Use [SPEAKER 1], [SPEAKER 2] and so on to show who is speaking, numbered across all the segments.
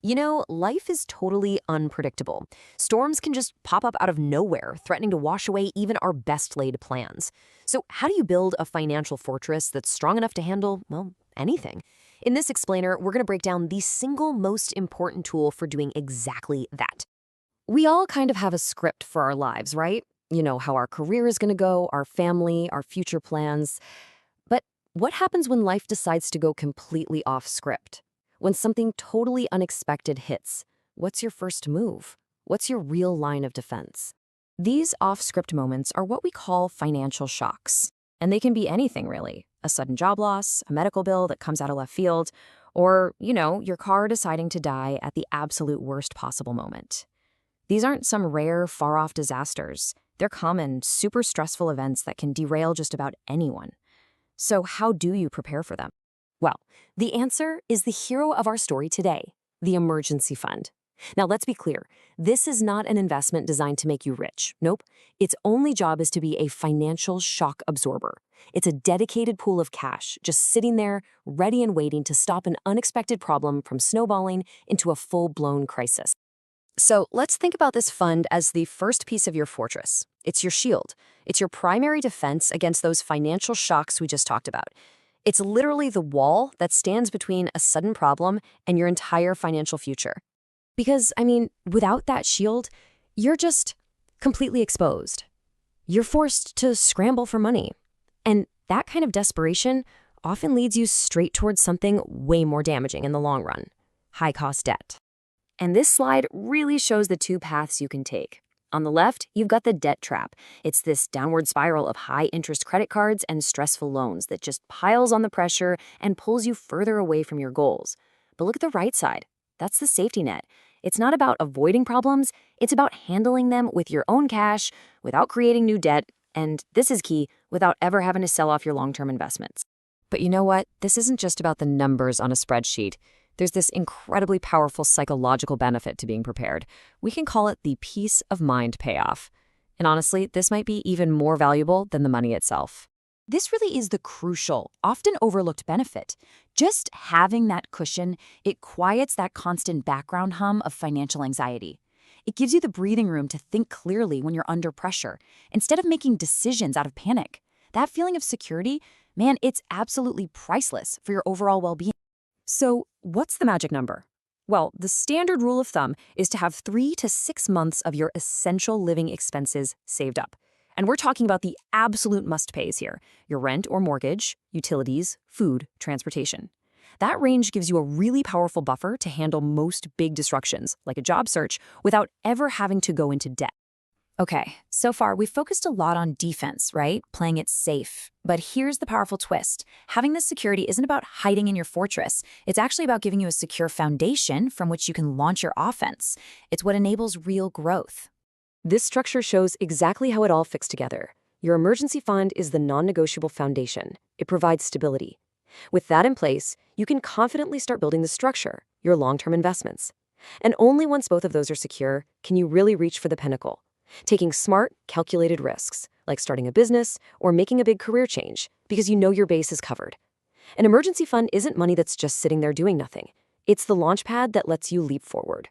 [SPEAKER 1] Life is totally unpredictable. Storms can just pop up out of nowhere, threatening to wash away even our best laid plans. So, how do you build a financial fortress that's strong enough to handle, well, anything? In this explainer, we're going to break down the single most important tool for doing exactly that. We all kind of have a script for our lives, right? You know, how our career is going to go, our family, our future plans. But what happens when life decides to go completely off script? When something totally unexpected hits, what's your first move? What's your real line of defense? These off-script moments are what we call financial shocks. And they can be anything, really. A sudden job loss, a medical bill that comes out of left field, or, your car deciding to die at the absolute worst possible moment. These aren't some rare, far-off disasters. They're common, super stressful events that can derail just about anyone. So how do you prepare for them? Well, the answer is the hero of our story today, the emergency fund. Now, let's be clear. This is not an investment designed to make you rich. Nope. Its only job is to be a financial shock absorber. It's a dedicated pool of cash, just sitting there, ready and waiting to stop an unexpected problem from snowballing into a full-blown crisis. So let's think about this fund as the first piece of your fortress. It's your shield. It's your primary defense against those financial shocks we just talked about. It's literally the wall that stands between a sudden problem and your entire financial future. Because, without that shield, you're just completely exposed. You're forced to scramble for money. And that kind of desperation often leads you straight towards something way more damaging in the long run: high-cost debt. And this slide really shows the two paths you can take. On the left, you've got the debt trap. It's this downward spiral of high-interest credit cards and stressful loans that just piles on the pressure and pulls you further away from your goals. But look at the right side. That's the safety net. It's not about avoiding problems. It's about handling them with your own cash, without creating new debt, and this is key, without ever having to sell off your long-term investments. But you know what? This isn't just about the numbers on a spreadsheet. There's this incredibly powerful psychological benefit to being prepared. We can call it the peace of mind payoff. And honestly, this might be even more valuable than the money itself.
[SPEAKER 2] This really is the crucial, often overlooked benefit. Just having that cushion, it quiets that constant background hum of financial anxiety. It gives you the breathing room to think clearly when you're under pressure, instead of making decisions out of panic. That feeling of security, man, it's absolutely priceless for your overall well-being.
[SPEAKER 1] So, what's the magic number? Well, the standard rule of thumb is to have 3 to 6 months of your essential living expenses saved up. And we're talking about the absolute must-pays here: your rent or mortgage, utilities, food, transportation. That range gives you a really powerful buffer to handle most big disruptions, like a job search, without ever having to go into debt.
[SPEAKER 2] Okay, so far we've focused a lot on defense, right? Playing it safe. But here's the powerful twist. Having this security isn't about hiding in your fortress. It's actually about giving you a secure foundation from which you can launch your offense. It's what enables real growth.
[SPEAKER 1] This structure shows exactly how it all fits together. Your emergency fund is the non-negotiable foundation. It provides stability. With that in place, you can confidently start building the structure, your long-term investments. And only once both of those are secure can you really reach for the pinnacle, taking smart, calculated risks, like starting a business or making a big career change, because you know your base is covered. An emergency fund isn't money that's just sitting there doing nothing. It's the launch pad that lets you leap forward.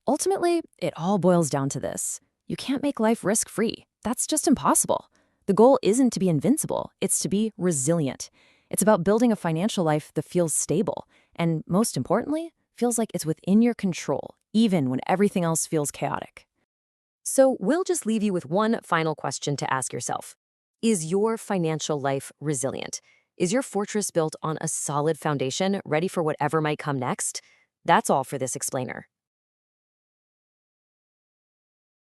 [SPEAKER 1] Ultimately, it all boils down to this. You can't make life risk-free. That's just impossible. The goal isn't to be invincible, it's to be resilient. It's about building a financial life that feels stable, and most importantly, feels like it's within your control, even when everything else feels chaotic. So we'll just leave you with one final question to ask yourself. Is your financial life resilient? Is your fortress built on a solid foundation, ready for whatever might come next? That's all for this explainer.